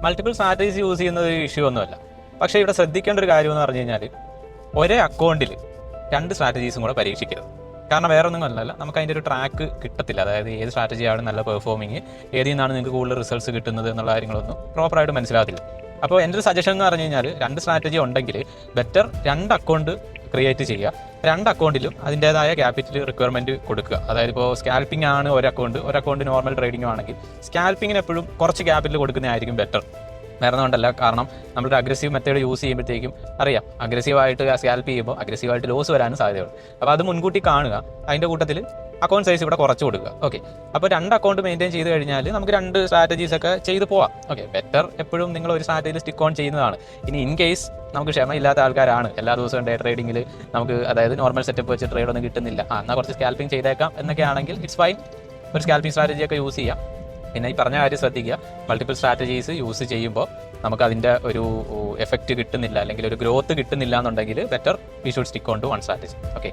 Multiple strategies use ചെയ്യുന്നത് ഒരു issue ഒന്നുമല്ല. പക്ഷേ ഇവിടെ ശ്രദ്ധിക്കേണ്ട ഒരു കാര്യം എന്ന് പറഞ്ഞു കഴിഞ്ഞാൽ ഒരേ അക്കൗണ്ടിൽ 2 സ്ട്രാറ്റജീസും കൂടെ പരീക്ഷിക്കരുത്. കാരണം വേറെ ഒന്നും അല്ലല്ല, നമുക്ക് അതിൻ്റെ ഒരു ട്രാക്ക് കിട്ടത്തില്ല. അതായത് ഏത് സ്ട്രാറ്റജിയാണ് നല്ല പെർഫോമിങ്, ഏതിൽ നിന്നാണ് നിങ്ങൾക്ക് കൂടുതൽ റിസൾട്ട്സ് കിട്ടുന്നത് എന്നുള്ള കാര്യങ്ങളൊന്നും പ്രോപ്പറായിട്ട് മനസ്സിലാകത്തില്ല. അപ്പോൾ എൻ്റെ ഒരു സജഷൻ എന്ന് പറഞ്ഞു കഴിഞ്ഞാൽ 2 സ്ട്രാറ്റജി ഉണ്ടെങ്കിൽ ബെറ്റർ 2 അക്കൗണ്ട് ക്രിയേറ്റ് ചെയ്യുക. 2 അക്കൗണ്ടിലും അതിൻ്റേതായ ക്യാപിറ്റൽ റിക്വയർമെൻറ്റ് കൊടുക്കുക. അതായത് ഇപ്പോൾ സ്കാൽപ്പിംഗ് ആണ് ഒരു അക്കൗണ്ട് നോർമൽ ട്രേഡിംഗ് ആണെങ്കിൽ സ്കാൽപ്പിങ്ങിന് എപ്പോഴും കുറച്ച് ക്യാപിറ്റൽ കൊടുക്കുന്നതായിരിക്കും ബെറ്റർ. വേറെ ഒന്നുകൊണ്ടല്ല, കാരണം നമ്മളൊരു അഗ്രസീവ് മെത്തേഡ് യൂസ് ചെയ്യുമ്പോഴത്തേക്കും അറിയാം അഗ്രസീവായിട്ട് സ്കാൽപ്പ് ചെയ്യുമ്പോൾ അഗ്രസീവായിട്ട് ലോസ് വരാനും സാധ്യതയുണ്ട്. അപ്പോൾ അത് മുൻകൂട്ടി കാണുക. അതിൻ്റെ കൂട്ടത്തിൽ അക്കൗണ്ട് സൈസ് ഇവിടെ കുറച്ച് കൊടുക്കുക. ഓക്കെ, അപ്പോൾ 2 അക്കൗണ്ട് മെയിൻറ്റെയിൻ ചെയ്ത് കഴിഞ്ഞാൽ നമുക്ക് 2 സ്ട്രാറ്റജീസ് ഒക്കെ ചെയ്ത് പോവാം. ഓക്കെ, ബെറ്റർ എപ്പോഴും നിങ്ങൾ ഒരു സ്ട്രാറ്റജിയിൽ സ്റ്റിക്ക് ഓൺ ചെയ്യുന്നതാണ്. ഇനി ഇൻ കേസ് നമുക്ക് ക്ഷമയില്ലാത്ത ആൾക്കാരാണ്, എല്ലാ ദിവസവും ഡേ ട്രേഡിങ്ങിൽ നമുക്ക് അതായത് നോർമൽ സെറ്റപ്പ് വെച്ച് ട്രേഡ് ഒന്നും കിട്ടുന്നില്ല, എന്നാൽ കുറച്ച് സ്കാൽപ്പിംഗ് ചെയ്തേക്കാം എന്നൊക്കെ ആണെങ്കിൽ ഇറ്റ്സ് ഫൈൻ. ഒരു സ്കാൽപ്പിംഗ് സ്ട്രാറ്റജിയൊക്കെ യൂസ് ചെയ്യാം. പിന്നെ ഈ പറഞ്ഞ കാര്യം ശ്രദ്ധിക്കുക, മൾട്ടിപ്പിൾ സ്ട്രാറ്റജീസ് യൂസ് ചെയ്യുമ്പോൾ നമുക്ക് അതിൻ്റെ ഒരു എഫക്റ്റ് കിട്ടുന്നില്ല അല്ലെങ്കിൽ ഒരു ഗ്രോത്ത് കിട്ടുന്നില്ല എന്നുണ്ടെങ്കിൽ better we should stick on to 1 strategy. Okay.